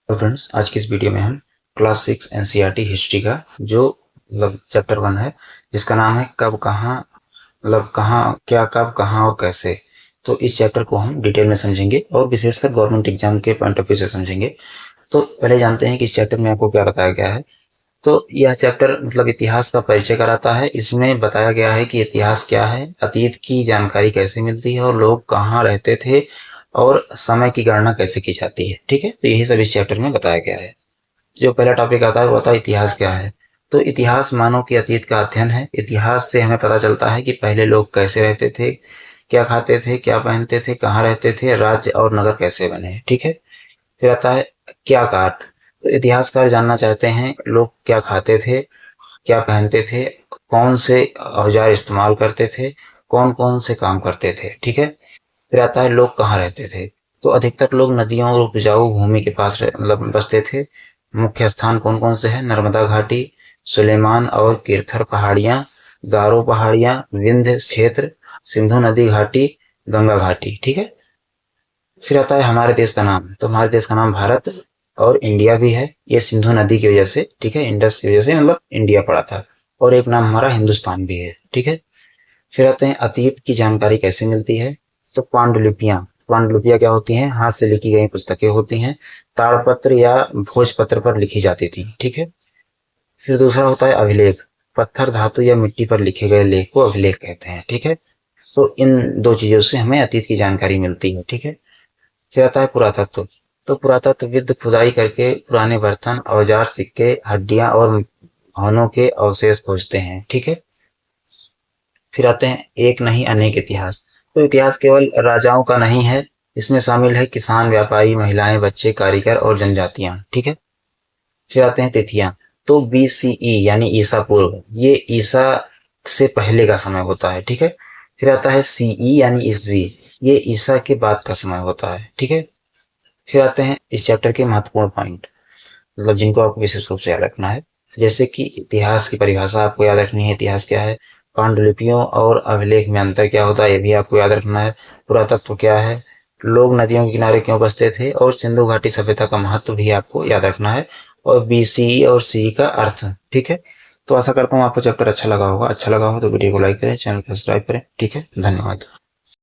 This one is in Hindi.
तो फ्रेंड्स, आज की इस वीडियो में हम क्लास 6 एनसीईआरटी हिस्ट्री का जो चैप्टर 1 है, जिसका नाम है कब कहाँ, कहाँ क्या, कब कहाँ और कैसे। तो इस चैप्टर को हम डिटेल में समझेंगे और विशेषकर गवर्नमेंट एग्जाम के पॉइंट ऑफ व्यू से समझेंगे। तो पहले जानते हैं कि इस चैप्टर में आपको क्या बताया गया है। तो यह चैप्टर इतिहास का परिचय कराता है। इसमें बताया गया है कि इतिहास क्या है, अतीत की जानकारी कैसे मिलती है और लोग कहाँ रहते थे और समय की गणना कैसे की जाती है। ठीक है, तो यही सब इस चैप्टर में बताया गया है। जो पहला टॉपिक आता है वो आता है इतिहास क्या है। तो इतिहास मानव के अतीत का अध्ययन है। इतिहास से हमें पता चलता है कि पहले लोग कैसे रहते थे, क्या खाते थे, क्या पहनते थे, कहाँ रहते थे, राज्य और नगर कैसे बने। ठीक है, फिर आता है क्या काट। तो इतिहासकार जानना चाहते हैं लोग क्या खाते थे, क्या पहनते थे, कौन से औजार इस्तेमाल करते थे, कौन कौन से काम करते थे। ठीक है, फिर आता है लोग कहाँ रहते थे। तो अधिकतर लोग नदियों और उपजाऊ भूमि के पास बसते थे। मुख्य स्थान कौन कौन से हैं, नर्मदा घाटी, सुलेमान और किरथर पहाड़ियां, गारो पहाड़ियां, विंध्य क्षेत्र, सिंधु नदी घाटी, गंगा घाटी। ठीक है, फिर आता है हमारे देश का नाम। तो हमारे देश का नाम भारत और इंडिया भी है। ये सिंधु नदी की वजह से, ठीक है, इंडस की वजह से इंडिया पड़ा था। और एक नाम हमारा हिंदुस्तान भी है। ठीक है, फिर आते हैं अतीत की जानकारी कैसे मिलती है। तो पांडुलिपियां, पांडुलिपियां क्या होती हैं, हाथ से लिखी गई पुस्तकें होती हैं, ताड़पत्र या भोजपत्र पर लिखी जाती थी। ठीक है, फिर दूसरा होता है अभिलेख। पत्थर, धातु या मिट्टी पर लिखे गए लेख को अभिलेख कहते हैं। ठीक है, तो इन दो चीजों से हमें अतीत की जानकारी मिलती है। ठीक है, फिर आता है पुरातत्व। तो पुरातत्वविद खुदाई करके पुराने बर्तन, औजार, सिक्के, हड्डियां और भवनों के अवशेष खोजते हैं। ठीक है, फिर आते हैं एक नहीं अनेक इतिहास। तो इतिहास केवल राजाओं का नहीं है, इसमें शामिल है किसान, व्यापारी, महिलाएं, बच्चे, कारीगर और जनजातियां। ठीक है, फिर आते हैं तिथियां। तो बीसीई यानी ईसा पूर्व, ये ईसा से पहले का समय होता है। ठीक है, फिर आता है सीई यानी ईसवी, ये ईसा के बाद का समय होता है। ठीक है, फिर आते हैं इस चैप्टर के महत्वपूर्ण पॉइंट, जिनको आपको विशेष रूप से याद रखना है। जैसे कि इतिहास की परिभाषा आपको याद रखनी है, इतिहास क्या है, पांडुलिपियों और अभिलेख में अंतर क्या होता है ये भी आपको याद रखना है, पुरातत्व क्या है, लोग नदियों के किनारे क्यों बसते थे, और सिंधु घाटी सभ्यता का महत्व भी आपको याद रखना है, और बीसी और सी का अर्थ। ठीक है, तो आशा करता हूँ आपको चैप्टर अच्छा लगा होगा। अच्छा लगा हो तो वीडियो को लाइक करें, चैनल को सब्सक्राइब करें। ठीक है, धन्यवाद।